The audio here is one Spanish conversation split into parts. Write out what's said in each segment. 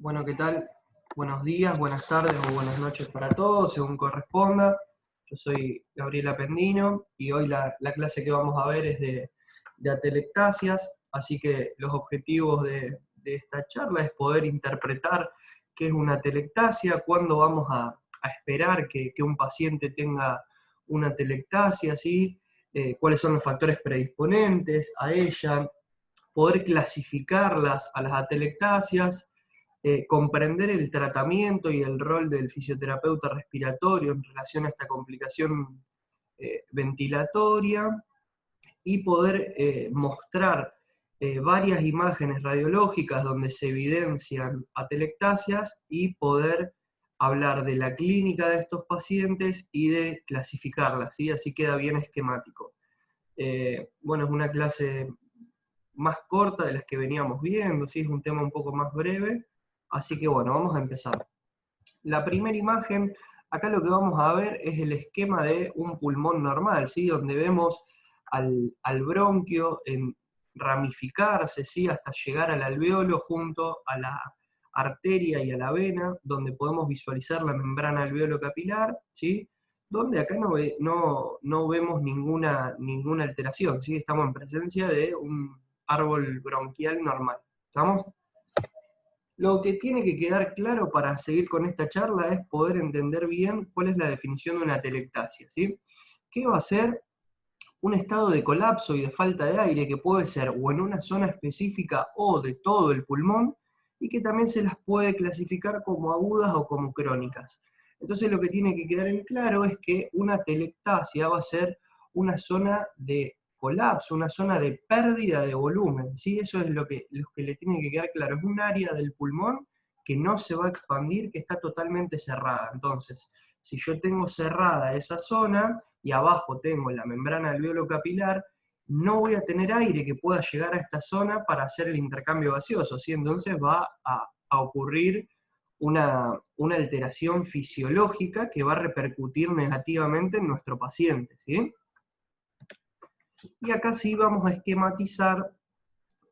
Bueno, ¿qué tal? Buenos días, buenas tardes o buenas noches para todos, según corresponda. Yo soy Gabriela Pendino y hoy la clase que vamos a ver es de atelectasias, así que los objetivos de esta charla es poder interpretar qué es una atelectasia, cuándo vamos a esperar que un paciente tenga una atelectasia, ¿sí? Cuáles son los factores predisponentes a ella, poder clasificarlas a las atelectasias, comprender el tratamiento y el rol del fisioterapeuta respiratorio en relación a esta complicación ventilatoria y poder mostrar varias imágenes radiológicas donde se evidencian atelectasias y poder hablar de la clínica de estos pacientes y de clasificarlas, ¿sí? Así queda bien esquemático. Bueno, es una clase más corta de las que veníamos viendo, ¿sí? Es un tema un poco más breve, así que bueno, vamos a empezar. La primera imagen, acá lo que vamos a ver es el esquema de un pulmón normal, ¿sí? Donde vemos al bronquio en ramificarse, ¿sí? Hasta llegar al alveolo junto a la arteria y a la vena, donde podemos visualizar la membrana alveolo capilar, ¿sí? Donde acá no vemos ninguna alteración, ¿sí? Estamos en presencia de un árbol bronquial normal. ¿Estamos? Lo que tiene que quedar claro para seguir con esta charla es poder entender bien cuál es la definición de una atelectasia, ¿sí? ¿Qué va a ser un estado de colapso y de falta de aire que puede ser o en una zona específica o de todo el pulmón, y que también se las puede clasificar como agudas o como crónicas? Entonces lo que tiene que quedar en claro es que una atelectasia va a ser una zona de colapso, una zona de pérdida de volumen, ¿sí? Eso es lo que le tiene que quedar claro. Es un área del pulmón que no se va a expandir, que está totalmente cerrada. Entonces, si yo tengo cerrada esa zona y abajo tengo la membrana alveolo capilar, no voy a tener aire que pueda llegar a esta zona para hacer el intercambio gaseoso, ¿sí? Entonces va a ocurrir una alteración fisiológica que va a repercutir negativamente en nuestro paciente, ¿sí? Y acá sí vamos a esquematizar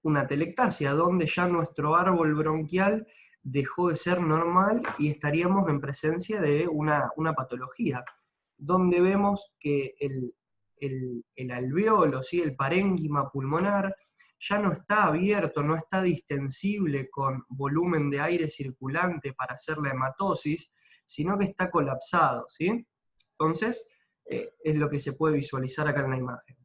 una atelectasia, donde ya nuestro árbol bronquial dejó de ser normal y estaríamos en presencia de una patología, donde vemos que el alveolo, ¿sí? El parénquima pulmonar, ya no está abierto, no está distensible con volumen de aire circulante para hacer la hematosis, sino que está colapsado, ¿sí? Entonces, es lo que se puede visualizar acá en la imagen.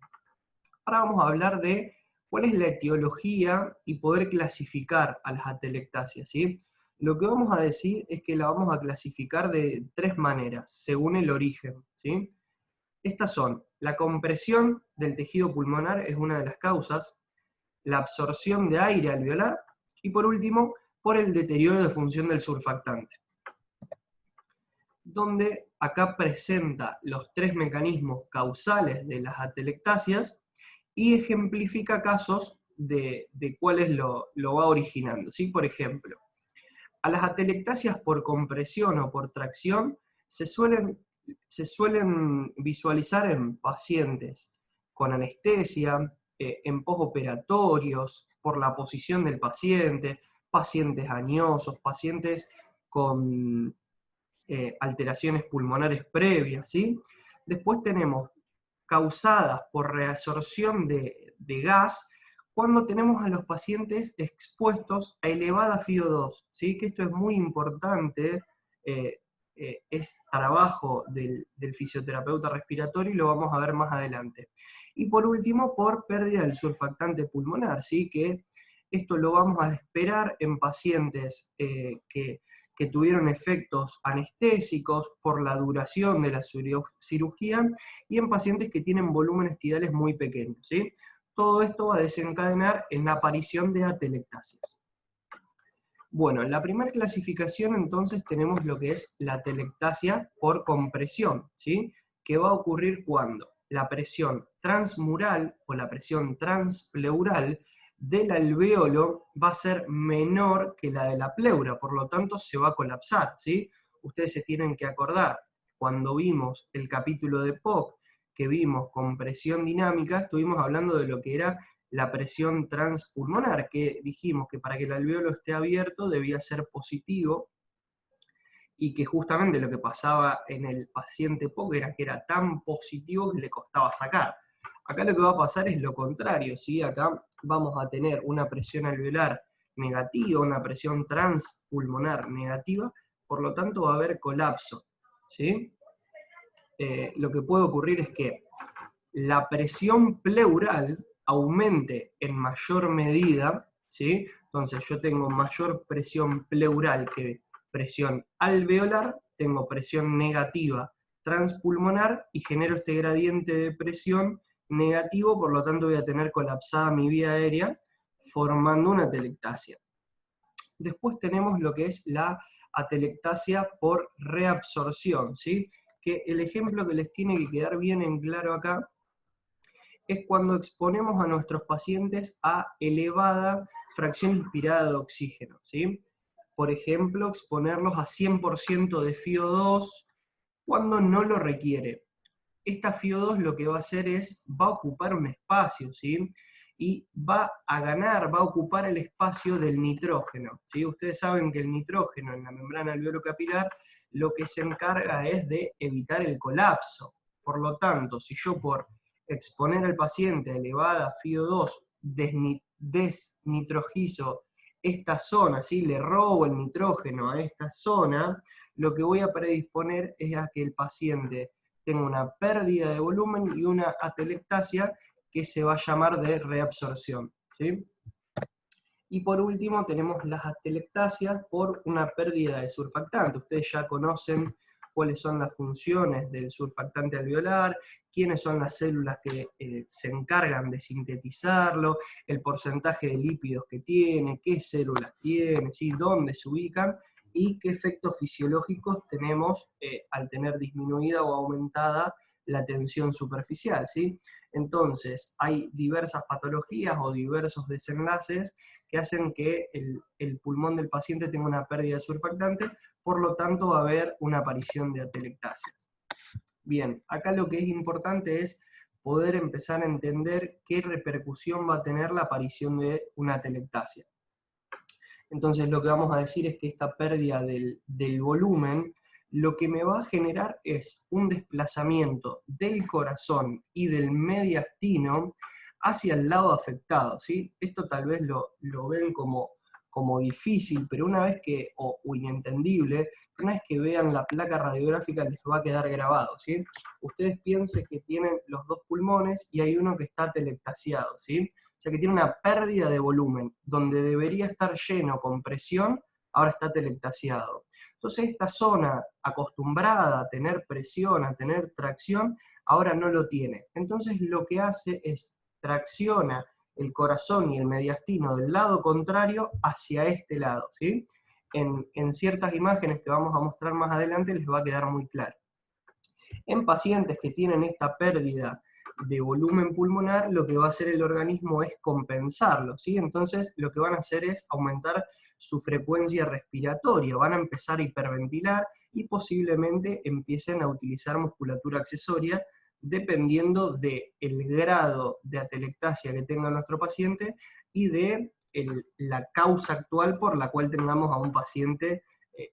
Ahora vamos a hablar de cuál es la etiología y poder clasificar a las atelectasias, ¿sí? Lo que vamos a decir es que la vamos a clasificar de tres maneras, según el origen, ¿sí? Estas son: la compresión del tejido pulmonar es una de las causas, la absorción de aire alveolar, y por último, por el deterioro de función del surfactante. Donde acá presenta los tres mecanismos causales de las atelectasias y ejemplifica casos de cuáles lo va originando, ¿sí? Por ejemplo, a las atelectasias por compresión o por tracción se suelen visualizar en pacientes con anestesia, en posoperatorios, por la posición del paciente, pacientes añosos, pacientes con alteraciones pulmonares previas, ¿sí? Después tenemos causadas por reabsorción de gas, cuando tenemos a los pacientes expuestos a elevada FiO2, ¿sí? Que esto es muy importante, es trabajo del fisioterapeuta respiratorio y lo vamos a ver más adelante. Y por último, por pérdida del surfactante pulmonar, ¿sí? Que esto lo vamos a esperar en pacientes que tuvieron efectos anestésicos por la duración de la cirugía y en pacientes que tienen volúmenes tidales muy pequeños, ¿sí? Todo esto va a desencadenar en la aparición de atelectasias. Bueno, en la primera clasificación entonces tenemos lo que es la atelectasia por compresión, ¿sí? Que va a ocurrir cuando la presión transmural o la presión transpleural del alveolo va a ser menor que la de la pleura, por lo tanto se va a colapsar, ¿sí? Ustedes se tienen que acordar, cuando vimos el capítulo de POC, que vimos compresión dinámica, estuvimos hablando de lo que era la presión transpulmonar, que dijimos que para que el alveolo esté abierto debía ser positivo, y que justamente lo que pasaba en el paciente POC era que era tan positivo que le costaba sacar. Acá lo que va a pasar es lo contrario, ¿sí? Acá vamos a tener una presión alveolar negativa, una presión transpulmonar negativa, por lo tanto va a haber colapso, ¿sí? Lo que puede ocurrir es que la presión pleural aumente en mayor medida, ¿sí? Entonces yo tengo mayor presión pleural que presión alveolar, tengo presión negativa transpulmonar y genero este gradiente de presión negativo, por lo tanto voy a tener colapsada mi vía aérea formando una atelectasia. Después tenemos lo que es la atelectasia por reabsorción, ¿sí? Que el ejemplo que les tiene que quedar bien en claro acá es cuando exponemos a nuestros pacientes a elevada fracción inspirada de oxígeno, ¿sí? Por ejemplo, exponerlos a 100% de FiO2 cuando no lo requiere. Esta FiO2 lo que va a hacer es, va a ocupar un espacio, ¿sí? Y va a ganar, va a ocupar el espacio del nitrógeno, ¿sí? Ustedes saben que el nitrógeno en la membrana alveolo-capilar lo que se encarga es de evitar el colapso. Por lo tanto, si yo por exponer al paciente a elevada FiO2 desnitrogizo esta zona, ¿sí? Le robo el nitrógeno a esta zona, lo que voy a predisponer es a que el paciente tenga una pérdida de volumen y una atelectasia que se va a llamar de reabsorción, ¿sí? Y por último tenemos las atelectasias por una pérdida de surfactante. Ustedes ya conocen cuáles son las funciones del surfactante alveolar, quiénes son las células que se encargan de sintetizarlo, el porcentaje de lípidos que tiene, qué células tiene, ¿sí? Dónde se ubican, y qué efectos fisiológicos tenemos al tener disminuida o aumentada la tensión superficial, ¿sí? Entonces, hay diversas patologías o diversos desenlaces que hacen que el pulmón del paciente tenga una pérdida de surfactante, por lo tanto va a haber una aparición de atelectasias. Bien, acá lo que es importante es poder empezar a entender qué repercusión va a tener la aparición de una atelectasia. Entonces lo que vamos a decir es que esta pérdida del volumen lo que me va a generar es un desplazamiento del corazón y del mediastino hacia el lado afectado, ¿sí? Esto tal vez lo ven como difícil, pero una vez que, o inentendible, una vez que vean la placa radiográfica les va a quedar grabado, ¿sí? Ustedes piensen que tienen los dos pulmones y hay uno que está atelectasiado, ¿sí? O sea que tiene una pérdida de volumen, donde debería estar lleno con presión, ahora está atelectasiado. Entonces esta zona acostumbrada a tener presión, a tener tracción, ahora no lo tiene. Entonces lo que hace es tracciona el corazón y el mediastino del lado contrario hacia este lado, ¿sí? En ciertas imágenes que vamos a mostrar más adelante les va a quedar muy claro. En pacientes que tienen esta pérdida de volumen pulmonar, lo que va a hacer el organismo es compensarlo, ¿sí? Entonces lo que van a hacer es aumentar su frecuencia respiratoria, van a empezar a hiperventilar y posiblemente empiecen a utilizar musculatura accesoria dependiendo del grado de atelectasia que tenga nuestro paciente y de la causa actual por la cual tengamos a un paciente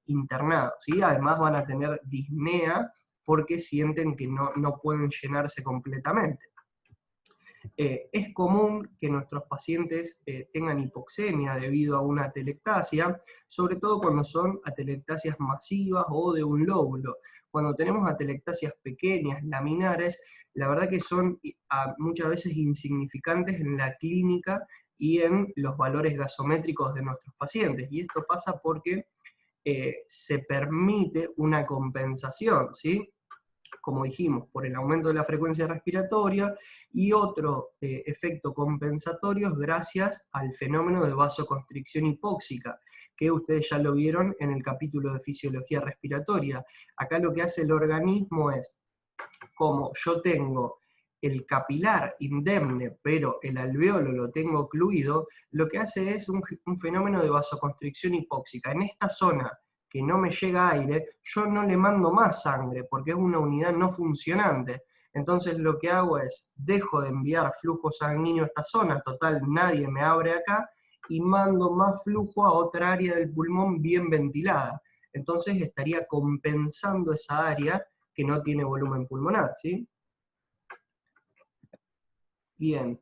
internado, ¿sí? Además van a tener disnea porque sienten que no pueden llenarse completamente. Es común que nuestros pacientes tengan hipoxemia debido a una atelectasia, sobre todo cuando son atelectasias masivas o de un lóbulo. Cuando tenemos atelectasias pequeñas, laminares, la verdad que son muchas veces insignificantes en la clínica y en los valores gasométricos de nuestros pacientes. Y esto pasa porque se permite una compensación, ¿sí? Como dijimos, por el aumento de la frecuencia respiratoria, y otro efecto compensatorio es gracias al fenómeno de vasoconstricción hipóxica, que ustedes ya lo vieron en el capítulo de fisiología respiratoria. Acá lo que hace el organismo es, como yo tengo el capilar indemne, pero el alveolo lo tengo ocluido, lo que hace es un fenómeno de vasoconstricción hipóxica. En esta zona que no me llega aire, yo no le mando más sangre, porque es una unidad no funcionante. Entonces lo que hago es, dejo de enviar flujo sanguíneo a esta zona, total nadie me abre acá, y mando más flujo a otra área del pulmón bien ventilada. Entonces estaría compensando esa área que no tiene volumen pulmonar, ¿sí? Bien,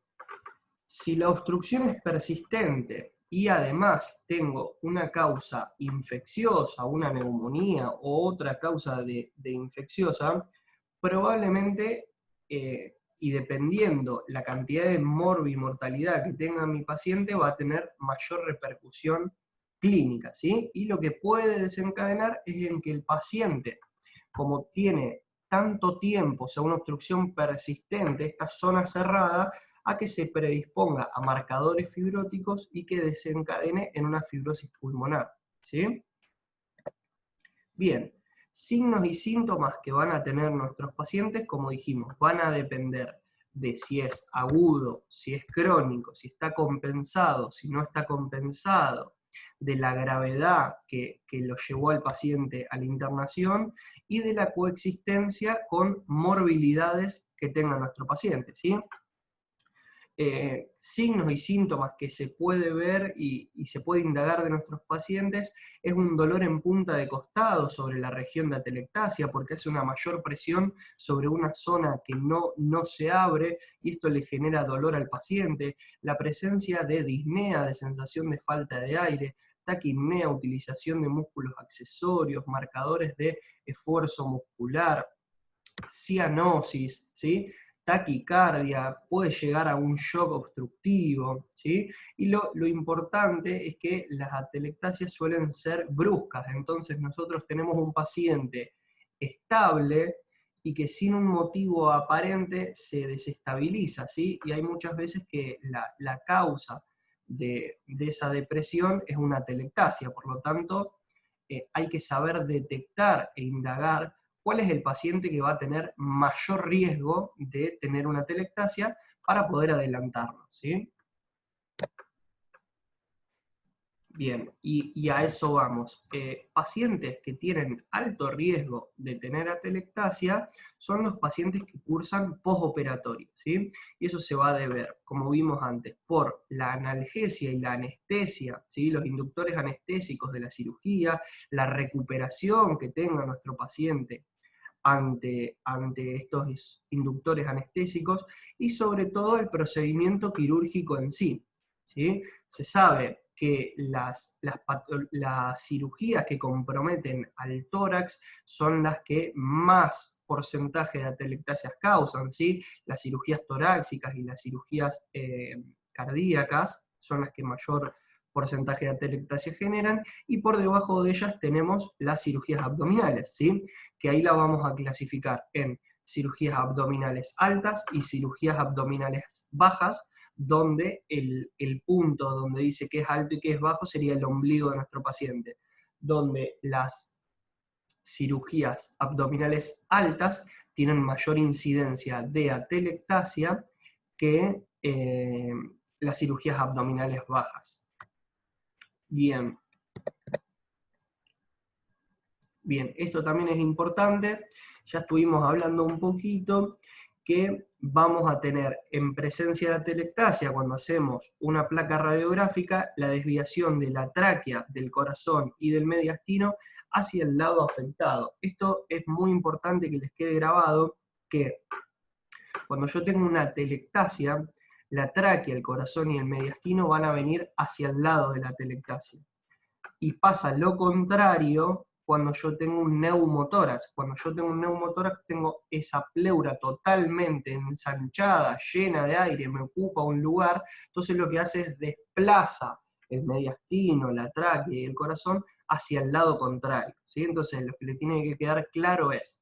si la obstrucción es persistente y además tengo una causa infecciosa, una neumonía o otra causa de infecciosa, probablemente, y dependiendo la cantidad de morbimortalidad que tenga mi paciente, va a tener mayor repercusión clínica, ¿sí? Y lo que puede desencadenar es en que el paciente, como tiene tanto tiempo, o sea, una obstrucción persistente, esta zona cerrada, a que se predisponga a marcadores fibróticos y que desencadene en una fibrosis pulmonar, ¿sí? Bien, signos y síntomas que van a tener nuestros pacientes, como dijimos, van a depender de si es agudo, si es crónico, si está compensado, si no está compensado, de la gravedad que lo llevó al paciente a la internación y de la coexistencia con morbilidades que tenga nuestro paciente, ¿sí? Signos y síntomas que se puede ver y se puede indagar de nuestros pacientes es un dolor en punta de costado sobre la región de atelectasia, porque hace una mayor presión sobre una zona que no se abre, y esto le genera dolor al paciente, la presencia de disnea, de sensación de falta de aire, taquipnea, utilización de músculos accesorios, marcadores de esfuerzo muscular, cianosis, ¿sí? Taquicardia, puede llegar a un shock obstructivo, ¿sí? Y lo importante es que las atelectasias suelen ser bruscas, entonces nosotros tenemos un paciente estable y que sin un motivo aparente se desestabiliza, ¿sí? Y hay muchas veces que la causa de esa depresión es una atelectasia, por lo tanto hay que saber detectar e indagar cuál es el paciente que va a tener mayor riesgo de tener una atelectasia para poder adelantarlo, ¿sí? Bien, y a eso vamos. Pacientes que tienen alto riesgo de tener atelectasia son los pacientes que cursan postoperatorio, ¿sí? Y eso se va a deber, como vimos antes, por la analgesia y la anestesia, ¿sí? Los inductores anestésicos de la cirugía, la recuperación que tenga nuestro paciente ante estos inductores anestésicos y sobre todo el procedimiento quirúrgico en sí, ¿sí? Se sabe que las cirugías que comprometen al tórax son las que más porcentaje de atelectasias causan, ¿sí? Las cirugías torácicas y las cirugías cardíacas son las que mayor porcentaje de atelectasia generan, y por debajo de ellas tenemos las cirugías abdominales, ¿sí? Que ahí la vamos a clasificar en cirugías abdominales altas y cirugías abdominales bajas, donde el punto donde dice que es alto y que es bajo sería el ombligo de nuestro paciente, donde las cirugías abdominales altas tienen mayor incidencia de atelectasia que las cirugías abdominales bajas. Bien. Bien, esto también es importante, ya estuvimos hablando un poquito, que vamos a tener en presencia de atelectasia, cuando hacemos una placa radiográfica, la desviación de la tráquea, del corazón y del mediastino hacia el lado afectado. Esto es muy importante que les quede grabado, que cuando yo tengo una atelectasia, la tráquea, el corazón y el mediastino van a venir hacia el lado de la atelectasia. Y pasa lo contrario cuando yo tengo un neumotórax. Cuando yo tengo un neumotórax tengo esa pleura totalmente ensanchada, llena de aire, me ocupa un lugar, entonces lo que hace es desplaza el mediastino, la tráquea y el corazón hacia el lado contrario, ¿sí? Entonces lo que le tiene que quedar claro es,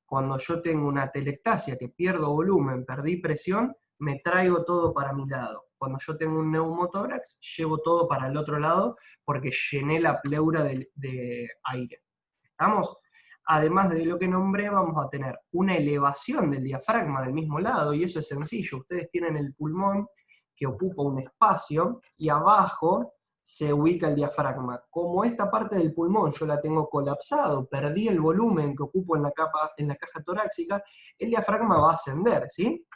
cuando yo tengo una atelectasia que pierdo volumen, perdí presión, me traigo todo para mi lado. Cuando yo tengo un neumotórax, llevo todo para el otro lado porque llené la pleura de aire. ¿Estamos? Además de lo que nombré, vamos a tener una elevación del diafragma del mismo lado, y eso es sencillo. Ustedes tienen el pulmón que ocupa un espacio, y abajo se ubica el diafragma. Como esta parte del pulmón yo la tengo colapsado, perdí el volumen que ocupo en la caja torácica, el diafragma va a ascender, ¿sí?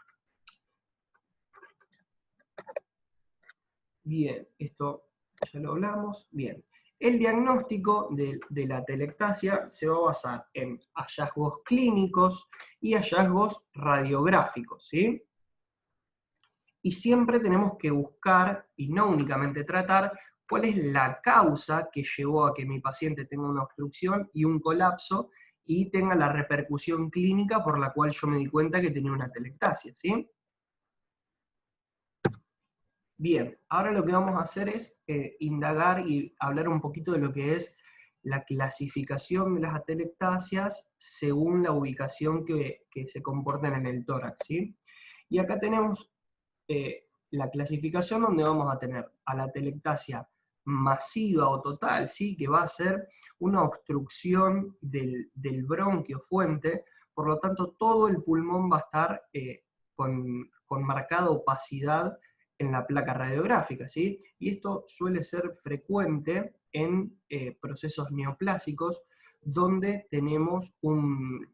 Bien, esto ya lo hablamos. Bien. El diagnóstico de la atelectasia se va a basar en hallazgos clínicos y hallazgos radiográficos, ¿sí? Y siempre tenemos que buscar, y no únicamente tratar, cuál es la causa que llevó a que mi paciente tenga una obstrucción y un colapso y tenga la repercusión clínica por la cual yo me di cuenta que tenía una atelectasia, ¿sí? Bien, ahora lo que vamos a hacer es indagar y hablar un poquito de lo que es la clasificación de las atelectasias según la ubicación que se comportan en el tórax, ¿sí? Y acá tenemos la clasificación donde vamos a tener a la atelectasia masiva o total, ¿sí? Que va a ser una obstrucción del bronquio fuente, por lo tanto todo el pulmón va a estar con marcada opacidad en la placa radiográfica, ¿sí? Y esto suele ser frecuente en procesos neoplásicos, donde tenemos un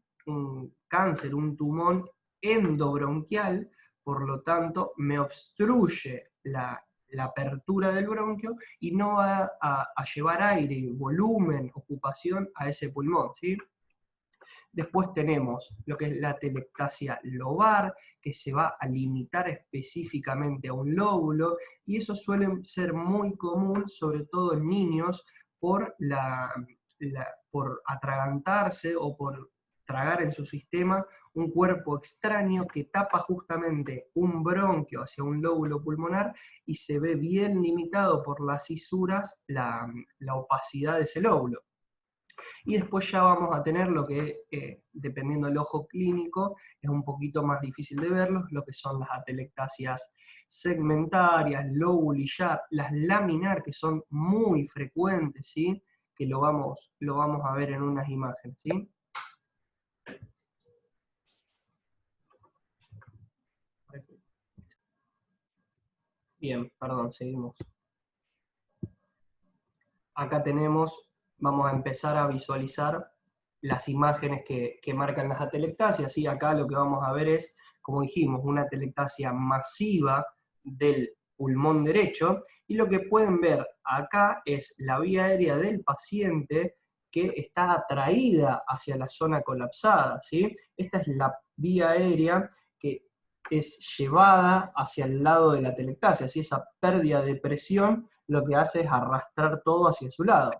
cáncer, un tumor endobronquial, por lo tanto me obstruye la apertura del bronquio y no va a llevar aire, volumen, ocupación a ese pulmón, ¿sí? Después tenemos lo que es la atelectasia lobar, que se va a limitar específicamente a un lóbulo, y eso suele ser muy común, sobre todo en niños, por, por atragantarse o por tragar en su sistema un cuerpo extraño que tapa justamente un bronquio hacia un lóbulo pulmonar y se ve bien limitado por las cisuras la opacidad de ese lóbulo. Y después ya vamos a tener lo que, dependiendo del ojo clínico, es un poquito más difícil de verlos, lo que son las atelectasias segmentarias, lobulillar, las laminar, que son muy frecuentes, ¿sí? Que lo vamos a ver en unas imágenes, ¿sí? Bien, perdón, seguimos. Acá tenemos, vamos a empezar a visualizar las imágenes que marcan las atelectasias, y acá lo que vamos a ver es, como dijimos, una atelectasia masiva del pulmón derecho, y lo que pueden ver acá es la vía aérea del paciente que está atraída hacia la zona colapsada, ¿sí? Esta es la vía aérea que es llevada hacia el lado de la atelectasia, ¿sí? Esa pérdida de presión lo que hace es arrastrar todo hacia su lado.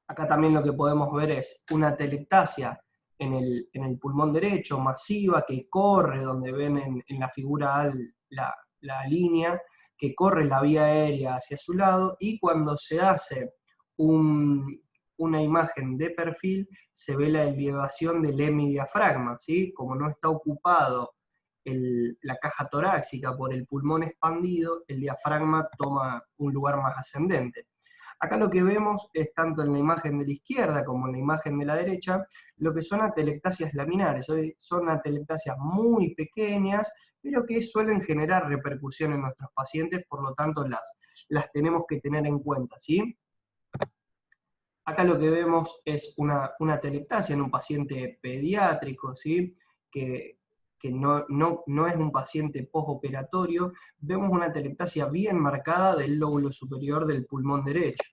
Acá también lo que podemos ver es una atelectasia en el pulmón derecho, masiva, que corre, donde ven en la figura la línea, que corre la vía aérea hacia su lado, y cuando se hace una imagen de perfil, se ve la elevación del hemidiafragma, ¿sí? Como no está ocupado la caja torácica por el pulmón expandido, el diafragma toma un lugar más ascendente. Acá lo que vemos es, tanto en la imagen de la izquierda como en la imagen de la derecha, lo que son atelectasias laminares. Son atelectasias muy pequeñas, pero que suelen generar repercusión en nuestros pacientes, por lo tanto las tenemos que tener en cuenta, ¿sí? Acá lo que vemos es una atelectasia en un paciente pediátrico, ¿sí? Que no es un paciente postoperatorio. Vemos una atelectasia bien marcada del lóbulo superior del pulmón derecho.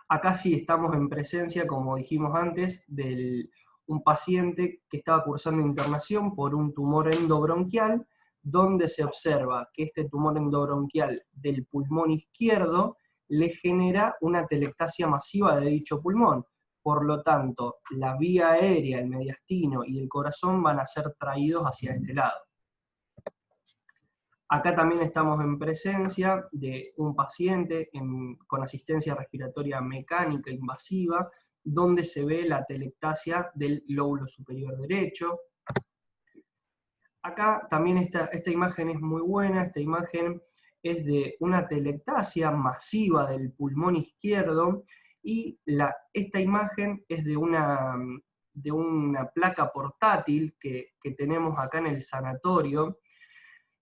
Acá sí estamos en presencia, como dijimos antes, de un paciente que estaba cursando internación por un tumor endobronquial, donde se observa que este tumor endobronquial del pulmón izquierdo le genera una atelectasia masiva de dicho pulmón. Por lo tanto, la vía aérea, el mediastino y el corazón van a ser traídos hacia este lado. Acá también estamos en presencia de un paciente con asistencia respiratoria mecánica invasiva, donde se ve la atelectasia del lóbulo superior derecho. Acá también esta imagen es muy buena. Esta imagen es de una atelectasia masiva del pulmón izquierdo, y esta imagen es de una placa portátil que tenemos acá en el sanatorio,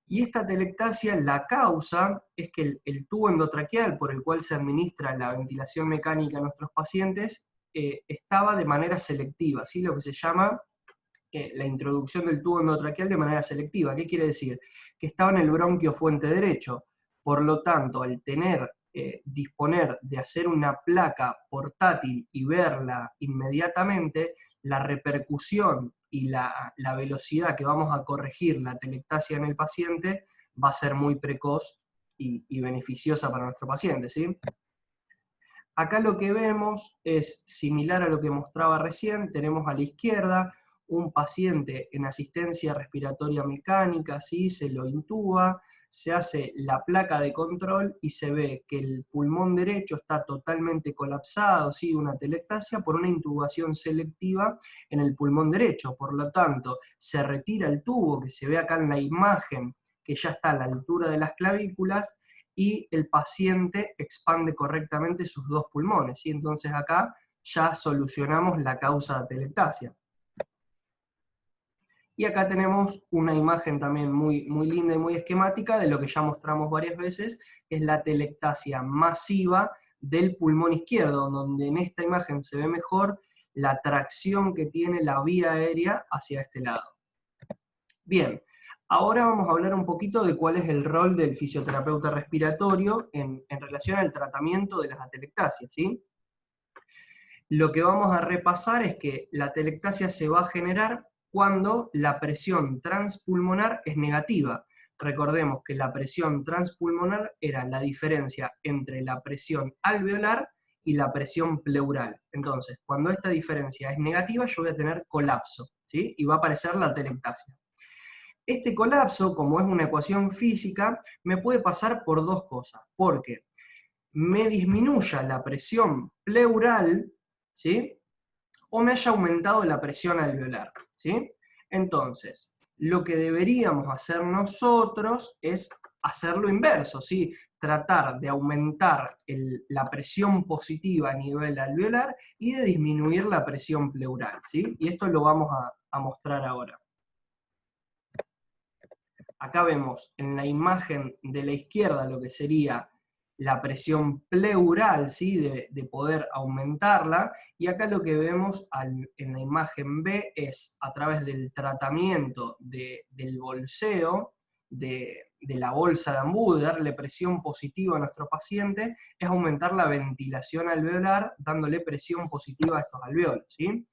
Y esta atelectasia, la causa es que el tubo endotraqueal por el cual se administra la ventilación mecánica a nuestros pacientes estaba de manera selectiva, ¿sí? Lo que se llama la introducción del tubo endotraqueal de manera selectiva. ¿Qué quiere decir? Que estaba en el bronquio fuente derecho. Por lo tanto, al disponer de hacer una placa portátil y verla inmediatamente, la repercusión y la velocidad que vamos a corregir la atelectasia en el paciente va a ser muy precoz y beneficiosa para nuestro paciente, ¿sí? Acá lo que vemos es similar a lo que mostraba recién. Tenemos a la izquierda un paciente en asistencia respiratoria mecánica, ¿sí? Se lo intuba, se hace la placa de control y se ve que el pulmón derecho está totalmente colapsado, ¿sí? Una atelectasia por una intubación selectiva en el pulmón derecho. Por lo tanto, se retira el tubo, que se ve acá en la imagen, que ya está a la altura de las clavículas, y el paciente expande correctamente sus dos pulmones, ¿sí? Entonces acá ya solucionamos la causa de atelectasia. Y acá tenemos una imagen también muy, muy linda y muy esquemática de lo que ya mostramos varias veces, que es la atelectasia masiva del pulmón izquierdo, donde en esta imagen se ve mejor la tracción que tiene la vía aérea hacia este lado. Bien, ahora vamos a hablar un poquito de cuál es el rol del fisioterapeuta respiratorio en relación al tratamiento de las atelectasias, ¿sí? Lo que vamos a repasar es que la atelectasia se va a generar cuando la presión transpulmonar es negativa. Recordemos que la presión transpulmonar era la diferencia entre la presión alveolar y la presión pleural. Entonces, cuando esta diferencia es negativa, yo voy a tener colapso, ¿sí? Y va a aparecer la atelectasia. Este colapso, como es una ecuación física, me puede pasar por dos cosas. Porque me disminuya la presión pleural, ¿sí? O me haya aumentado la presión alveolar, ¿sí? Entonces, lo que deberíamos hacer nosotros es hacer lo inverso, ¿sí? Tratar de aumentar la presión positiva a nivel alveolar y de disminuir la presión pleural, ¿sí? Y esto lo vamos a mostrar ahora. Acá vemos en la imagen de la izquierda lo que sería la presión pleural, ¿sí? de poder aumentarla, y acá lo que vemos en la imagen B es a través del tratamiento del bolseo, de la bolsa de Ambú, de darle presión positiva a nuestro paciente, es aumentar la ventilación alveolar dándole presión positiva a estos alveolos, ¿sí?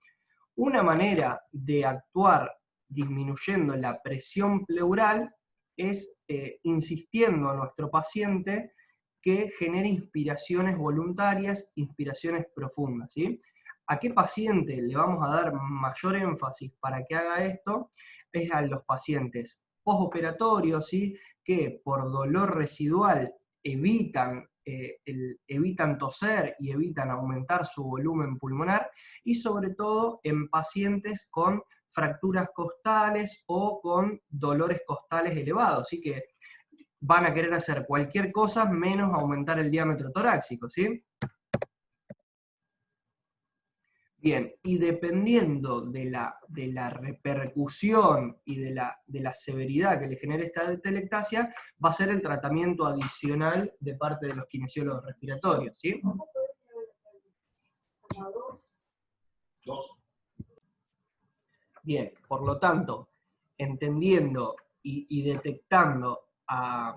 Una manera de actuar disminuyendo la presión pleural es insistiendo a nuestro paciente que genere inspiraciones voluntarias, inspiraciones profundas, ¿sí? ¿A qué paciente le vamos a dar mayor énfasis para que haga esto? Es a los pacientes postoperatorios, ¿sí? Que por dolor residual evitan toser y evitan aumentar su volumen pulmonar, y sobre todo en pacientes con fracturas costales o con dolores costales elevados, así que van a querer hacer cualquier cosa menos aumentar el diámetro torácico, ¿sí? Bien, y dependiendo de la repercusión y de la severidad que le genere esta atelectasia, va a ser el tratamiento adicional de parte de los kinesiólogos respiratorios, ¿sí? Dos. Bien, por lo tanto, entendiendo y detectando a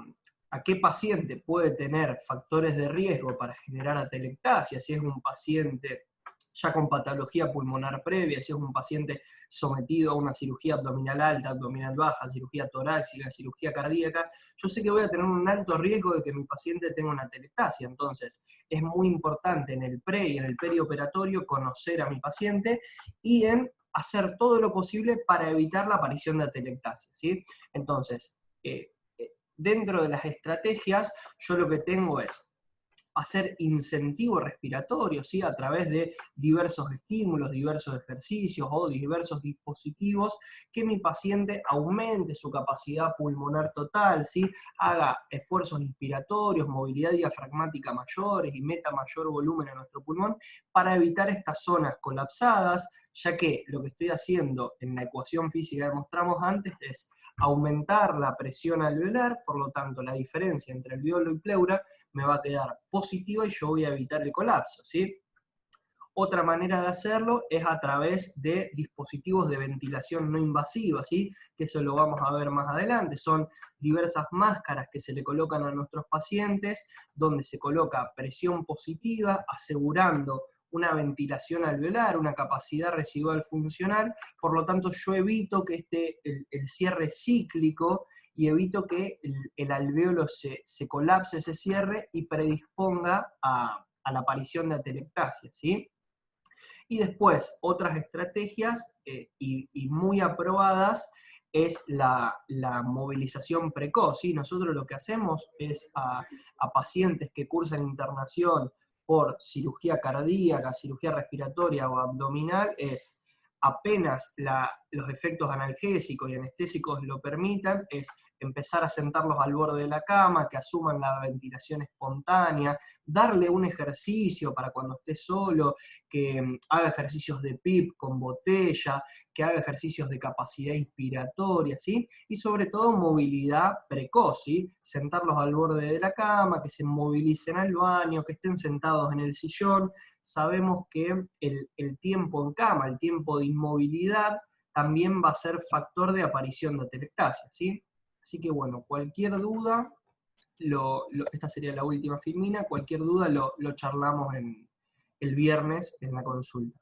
qué paciente puede tener factores de riesgo para generar atelectasia, si es un paciente ya con patología pulmonar previa, si es un paciente sometido a una cirugía abdominal alta, abdominal baja, cirugía torácica, cirugía cardíaca, yo sé que voy a tener un alto riesgo de que mi paciente tenga una atelectasia. Entonces, es muy importante en el pre y en el perioperatorio conocer a mi paciente y en hacer todo lo posible para evitar la aparición de atelectasia, ¿sí? Entonces, dentro de las estrategias, yo lo que tengo es hacer incentivo respiratorio, ¿sí? A través de diversos estímulos, diversos ejercicios o diversos dispositivos, que mi paciente aumente su capacidad pulmonar total, ¿sí? Haga esfuerzos inspiratorios, movilidad diafragmática mayores y meta mayor volumen a nuestro pulmón para evitar estas zonas colapsadas, ya que lo que estoy haciendo en la ecuación física que mostramos antes es aumentar la presión alveolar, por lo tanto la diferencia entre alveolo y pleura me va a quedar positiva y yo voy a evitar el colapso, ¿sí? Otra manera de hacerlo es a través de dispositivos de ventilación no invasiva, ¿sí? Que eso lo vamos a ver más adelante. Son diversas máscaras que se le colocan a nuestros pacientes, donde se coloca presión positiva, asegurando una ventilación alveolar, una capacidad residual funcional, por lo tanto yo evito que el cierre cíclico y evito que el alveolo se colapse ese cierre y predisponga a la aparición de atelectasia, ¿sí? Y después, otras estrategias y muy aprobadas es la movilización precoz, ¿sí? Nosotros lo que hacemos es a pacientes que cursan internación por cirugía cardíaca, cirugía respiratoria o abdominal, es apenas los efectos analgésicos y anestésicos lo permitan, es empezar a sentarlos al borde de la cama, que asuman la ventilación espontánea, darle un ejercicio para cuando esté solo, que haga ejercicios de PIP con botella, que haga ejercicios de capacidad inspiratoria, ¿sí? Y sobre todo movilidad precoz, ¿sí? Sentarlos al borde de la cama, que se movilicen al baño, que estén sentados en el sillón. Sabemos que el tiempo en cama, el tiempo de inmovilidad, también va a ser factor de aparición de atelectasia, ¿sí? Así que bueno, cualquier duda, esta sería la última filmina, cualquier duda lo charlamos el viernes en la consulta.